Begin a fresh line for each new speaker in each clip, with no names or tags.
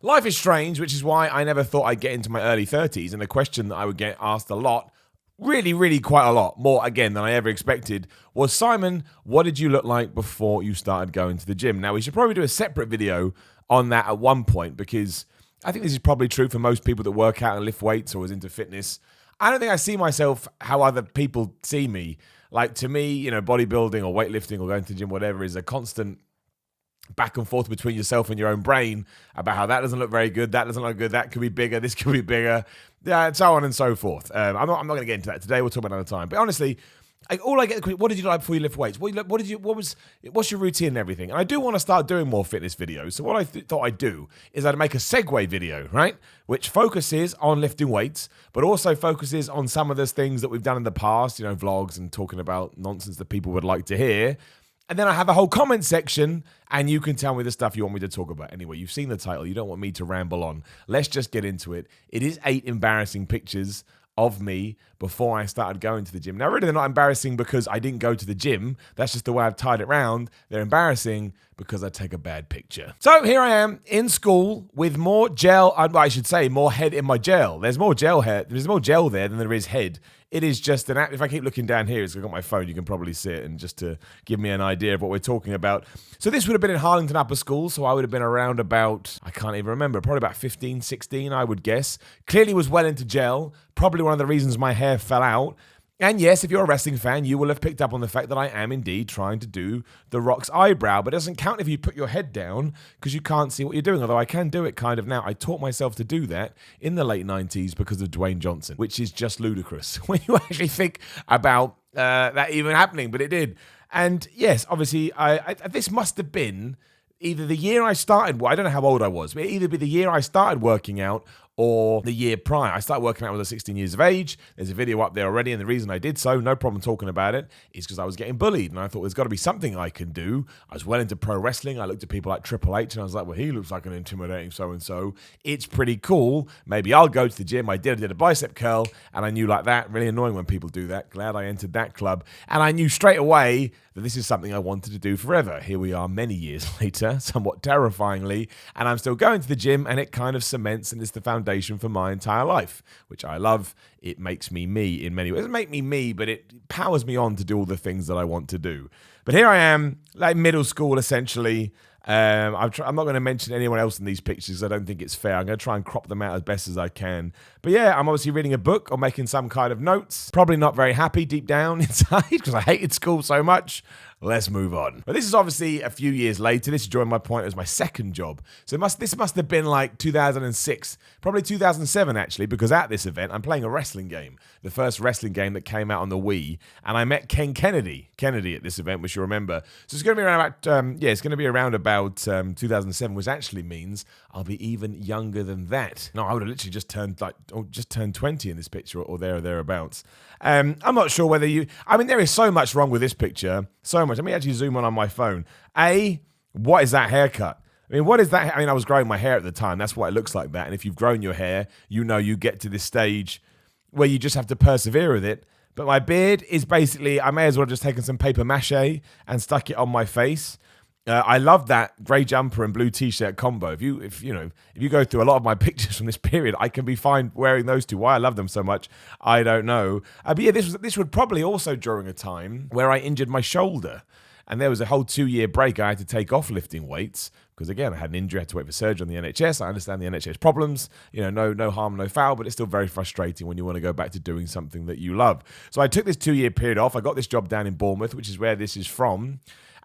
Life is strange, which is why I never thought I'd get into my early 30s, and a question that I would get asked a lot, really quite a lot, more again than I ever expected, was, Simon, what did you look like before you started going to the gym? Now, we should probably do a separate video on that at one point, because I think this is probably true for most people that work out and lift weights or is into fitness. I don't think I see myself how other people see me. Like, to me, bodybuilding or weightlifting or going to the gym, whatever, is a constant back and forth between yourself and your own brain about how that doesn't look very good, that doesn't look good, that could be bigger, this could be bigger, yeah, and so on and so forth. I'm not going to get into that today. We'll talk about another time. But honestly, all I get, what did you like before you lift weights? What's your routine and everything? And I do want to start doing more fitness videos. So what I thought I'd do is I'd make a segue video, right? Which focuses on lifting weights, but also focuses on some of those things that we've done in the past, vlogs and talking about nonsense that people would like to hear. And then I have a whole comment section, and you can tell me the stuff you want me to talk about. Anyway, you've seen the title. You don't want me to ramble on. Let's just get into it. It is 8 embarrassing pictures of me before I started going to the gym. Now, really, they're not embarrassing because I didn't go to the gym. That's just the way I've tied it round. They're embarrassing because I take a bad picture. So here I am in school with more gel, I should say more head in my gel. There's more gel there than there is head. It is just an app. If I keep looking down here, I've got my phone, you can probably see it, and just to give me an idea of what we're talking about. So this would have been in Harlington Upper School, so I would have been around about, I can't even remember, probably about 15, 16, I would guess. Clearly was well into gel, probably one of the reasons my hair fell out. And yes, if you're a wrestling fan, you will have picked up on the fact that I am indeed trying to do The Rock's eyebrow, but it doesn't count if you put your head down because you can't see what you're doing, although I can do it kind of now. I taught myself to do that in the late 90s because of Dwayne Johnson, which is just ludicrous when you actually think about that even happening, but it did. And yes, obviously, this must have been either the year I started, I don't know how old I was, but it'd either be the year I started working out or the year prior. I started working out when I was 16 years of age. There's a video up there already, and the reason I did so, no problem talking about it, is because I was getting bullied, and I thought there's got to be something I can do. I was well into pro wrestling. I looked at people like Triple H, and I was like, well, he looks like an intimidating so-and-so. It's pretty cool. Maybe I'll go to the gym. I did a bicep curl, and I knew like that. Really annoying when people do that. Glad I entered that club. And I knew straight away that this is something I wanted to do forever. Here we are many years later, somewhat terrifyingly, and I'm still going to the gym, and it kind of cements and is the foundation for my entire life, which I love. It makes me me in many ways. It doesn't make me me, but it powers me on to do all the things that I want to do. But here I am, like middle school essentially. I'm not going to mention anyone else in these pictures. I don't think it's fair. I'm going to try and crop them out as best as I can. But yeah, I'm obviously reading a book or making some kind of notes. Probably not very happy deep down inside because I hated school so much. Let's move on. But this is obviously a few years later. This is during my point. It was my second job. So this must have been like 2006, probably 2007 actually, because at this event, I'm playing a wrestling game, the first wrestling game that came out on the Wii, and I met Ken Kennedy at this event, which you remember. So it's going to be around about, 2007, which actually means I'll be even younger than that. No, I would have literally just turned 20 in this picture or thereabouts. I'm not sure whether there is so much wrong with this picture. So much. Let me actually zoom on my phone. What is that haircut? What is that? I was growing my hair at the time. That's why it looks like that. And if you've grown your hair, you get to this stage where you just have to persevere with it. But my beard is basically, I may as well have just taken some paper mache and stuck it on my face. I love that grey jumper and blue t-shirt combo. If you go through a lot of my pictures from this period, I can be fine wearing those two. Why I love them so much, I don't know. But yeah, this would probably also during a time where I injured my shoulder. And there was a whole 2-year break I had to take off lifting weights because, again, I had an injury, I had to wait for surgery on the NHS. I understand the NHS problems, no harm, no foul, but it's still very frustrating when you want to go back to doing something that you love. So I took this 2-year period off. I got this job down in Bournemouth, which is where this is from.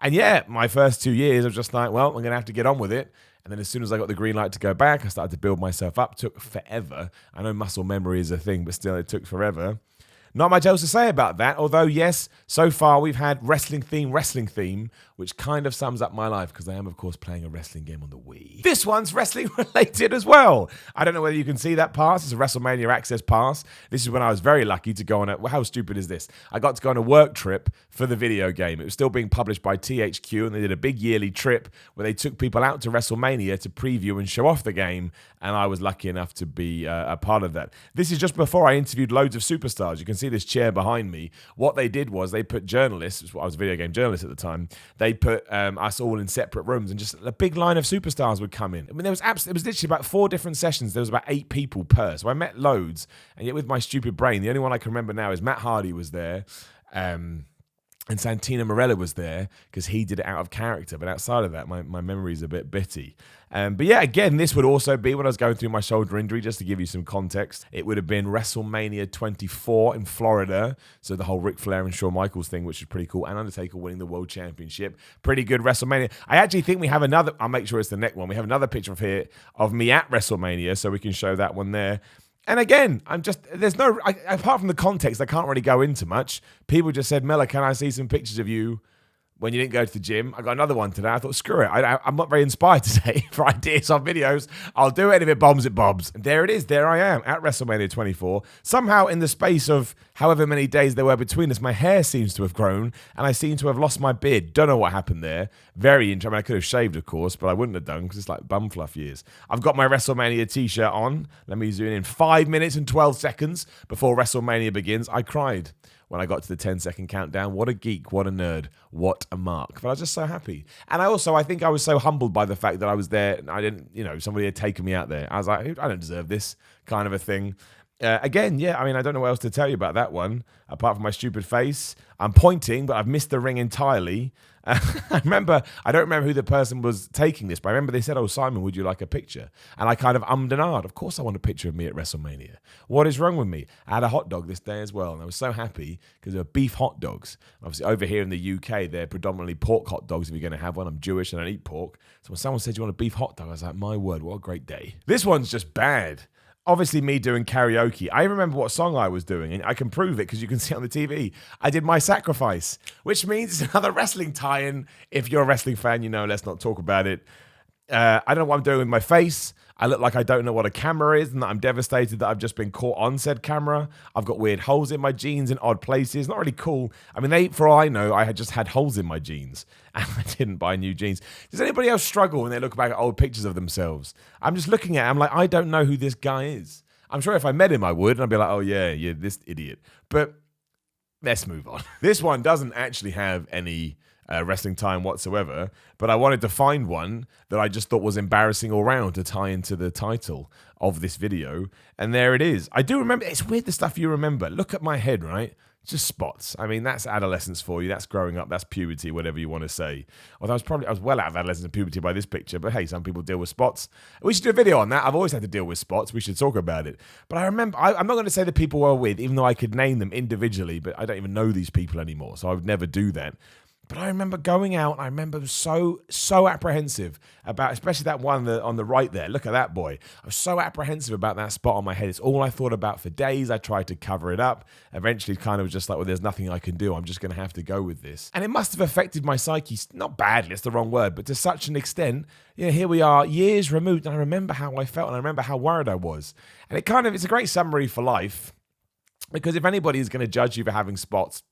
And yeah, my first 2 years, I was just like, well, I'm going to have to get on with it. And then as soon as I got the green light to go back, I started to build myself up. It took forever. I know muscle memory is a thing, but still, it took forever. Not much else to say about that, although, yes, so far we've had wrestling theme, which kind of sums up my life because I am, of course, playing a wrestling game on the Wii. This one's wrestling related as well. I don't know whether you can see that pass. It's a WrestleMania Access pass. This is when I was very lucky to go on how stupid is this? I got to go on a work trip for the video game. It was still being published by THQ, and they did a big yearly trip where they took people out to WrestleMania to preview and show off the game, and I was lucky enough to be a part of that. This is just before I interviewed loads of superstars. You can see see this chair behind me. What they did was they put journalists, I was a video game journalist at the time, they put us all in separate rooms, and just a big line of superstars would come in. I mean, it was literally about 4 different sessions. There was about 8 people per. So I met loads, and yet with my stupid brain, the only one I can remember now is Matt Hardy was there. And Santino Marella was there because he did it out of character. But outside of that, my memory's a bit bitty. But yeah, again, this would also be when I was going through my shoulder injury, just to give you some context. It would have been WrestleMania 24 in Florida. So the whole Ric Flair and Shawn Michaels thing, which is pretty cool. And Undertaker winning the World Championship. Pretty good WrestleMania. I actually think we have another, I'll make sure it's the next one. We have another picture of me at WrestleMania, so we can show that one there. And again, apart from the context, I can't really go into much. People just said, Miller, can I see some pictures of you when you didn't go to the gym? I got another one today. I thought, screw it. I'm not very inspired today for ideas on videos. I'll do it, and if it bombs, it bobs. And there it is. There I am at WrestleMania 24. Somehow in the space of however many days there were between us, my hair seems to have grown, and I seem to have lost my beard. Don't know what happened there. Very interesting. I mean, I could have shaved, of course, but I wouldn't have done because it's like bum fluff years. I've got my WrestleMania t-shirt on. Let me zoom in. 5 minutes and 12 seconds before WrestleMania begins. I cried when I got to the 10-second countdown. What a geek, what a nerd, what a mark. But I was just so happy. And I think I was so humbled by the fact that I was there and I didn't, somebody had taken me out there. I was like, I don't deserve this kind of a thing. Again, yeah, I mean, I don't know what else to tell you about that one, apart from my stupid face. I'm pointing, but I've missed the ring entirely. I don't remember who the person was taking this, but I remember they said, oh, Simon, would you like a picture? And I kind of ummed and ahed. Of course I want a picture of me at WrestleMania. What is wrong with me? I had a hot dog this day as well, and I was so happy because they were beef hot dogs. Obviously, over here in the UK, they're predominantly pork hot dogs if you're going to have one. I'm Jewish and I don't eat pork. So when someone said, you want a beef hot dog? I was like, my word, what a great day. This one's just bad. Obviously, me doing karaoke. I remember what song I was doing, and I can prove it because you can see it on the TV. I did My Sacrifice, which means it's another wrestling tie-in. If you're a wrestling fan, let's not talk about it. I don't know what I'm doing with my face. I look like I don't know what a camera is and that I'm devastated that I've just been caught on said camera. I've got weird holes in my jeans in odd places. Not really cool. I mean, for all I know, I had just had holes in my jeans and I didn't buy new jeans. Does anybody else struggle when they look back at old pictures of themselves? I'm just looking at it. I'm like, I don't know who this guy is. I'm sure if I met him, I would. And I'd be like, oh, yeah, this idiot. But let's move on. This one doesn't actually have any wrestling time whatsoever, but I wanted to find one that I just thought was embarrassing all round to tie into the title of this video, and there it is. I do remember. It's weird the stuff you remember. Look at my head, right? Just spots. I mean, that's adolescence for you. That's growing up. That's puberty, whatever you want to say. Although I was well out of adolescence and puberty by this picture, but hey, some people deal with spots. We should do a video on that. I've always had to deal with spots. We should talk about it. But I remember, I'm not going to say the people we're with, even though I could name them individually, but I don't even know these people anymore, so I would never do that. But I remember going out, and I remember so apprehensive about, especially that one on the right there. Look at that boy. I was so apprehensive about that spot on my head. It's all I thought about for days. I tried to cover it up. Eventually kind of just like, well, there's nothing I can do. I'm just going to have to go with this. And it must have affected my psyche, not badly, it's the wrong word, but to such an extent, here we are, years removed, and I remember how I felt, and I remember how worried I was. And it's a great summary for life, because if anybody is going to judge you for having spots,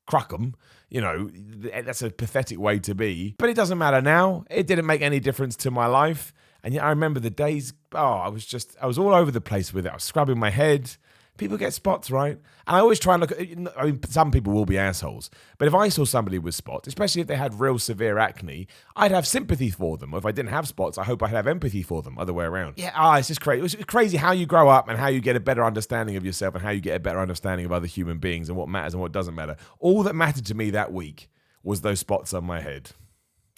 cruck them. That's a pathetic way to be. But it doesn't matter now. It didn't make any difference to my life. And yet I remember the days, I was all over the place with it. I was scrubbing my head. People get spots, right? And I always try and look at, some people will be assholes. But if I saw somebody with spots, especially if they had real severe acne, I'd have sympathy for them. If I didn't have spots, I hope I'd have empathy for them, other way around. Yeah, it's just crazy. It's crazy how you grow up and how you get a better understanding of yourself and how you get a better understanding of other human beings and what matters and what doesn't matter. All that mattered to me that week was those spots on my head.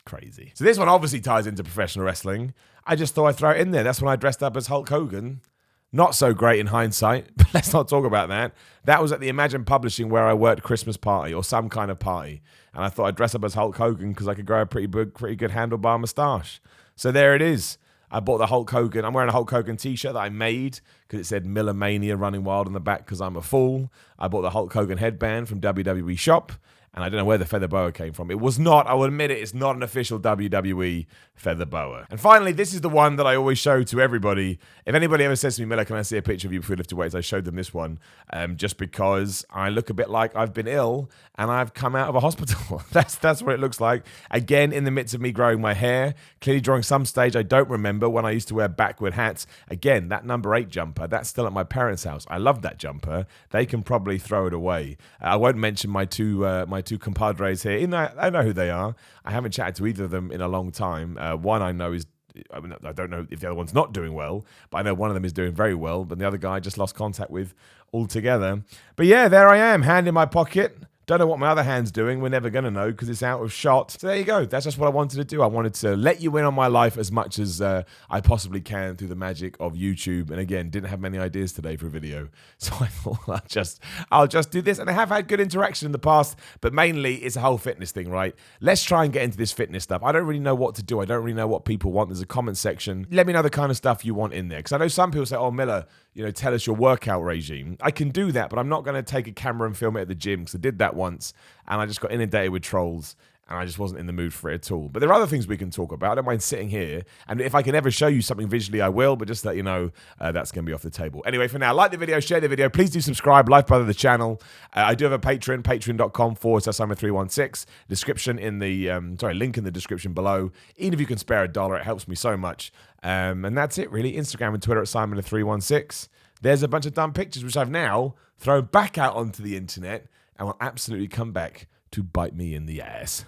Crazy. So this one obviously ties into professional wrestling. I just thought I'd throw it in there. That's when I dressed up as Hulk Hogan. Not so great in hindsight, but let's not talk about that. That was at the Imagine Publishing where I worked Christmas party or some kind of party. And I thought I'd dress up as Hulk Hogan because I could grow a pretty good handlebar moustache. So there it is. I bought the Hulk Hogan. I'm wearing a Hulk Hogan t-shirt that I made because it said Miller Mania Running Wild on the back because I'm a fool. I bought the Hulk Hogan headband from WWE Shop. And I don't know where the feather boa came from. It was not, I will admit it, it's not an official WWE feather boa. And finally, this is the one that I always show to everybody. If anybody ever says to me, Miller, can I see a picture of you before you lift weights? I showed them this one just because I look a bit like I've been ill and I've come out of a hospital. That's what it looks like. Again, in the midst of me growing my hair, clearly during some stage I don't remember when I used to wear backward hats. Again, that number 8 jumper, that's still at my parents' house. I love that jumper. They can probably throw it away. I won't mention my two compadres here. I know who they are. I haven't chatted to either of them in a long time. One I know is, I don't know if the other one's not doing well, but I know one of them is doing very well, but the other guy I just lost contact with altogether. But yeah, there I am, hand in my pocket. Don't know what my other hand's doing. We're never going to know because it's out of shot. So there you go. That's just what I wanted to do. I wanted to let you in on my life as much as I possibly can through the magic of YouTube. And again, didn't have many ideas today for a video. So I thought I'll just do this. And I have had good interaction in the past, but mainly it's a whole fitness thing, right? Let's try and get into this fitness stuff. I don't really know what to do. I don't really know what people want. There's a comment section. Let me know the kind of stuff you want in there. Because I know some people say, oh, Miller, tell us your workout regime. I can do that, but I'm not going to take a camera and film it at the gym because I did that once and I just got inundated with trolls and I just wasn't in the mood for it at all. But there are other things we can talk about. I don't mind sitting here, and if I can ever show you something visually, I will, but just to let you know, that's going to be off the table. Anyway, for now, like the video, share the video. Please do subscribe, lifebrother the channel. I do have a Patreon, patreon.com/Simon316. Description in the, link in the description below. Even if you can spare $1, it helps me so much. And that's it, really. Instagram and Twitter at Simon316. There's a bunch of dumb pictures, which I've now thrown back out onto the internet and will absolutely come back to bite me in the ass.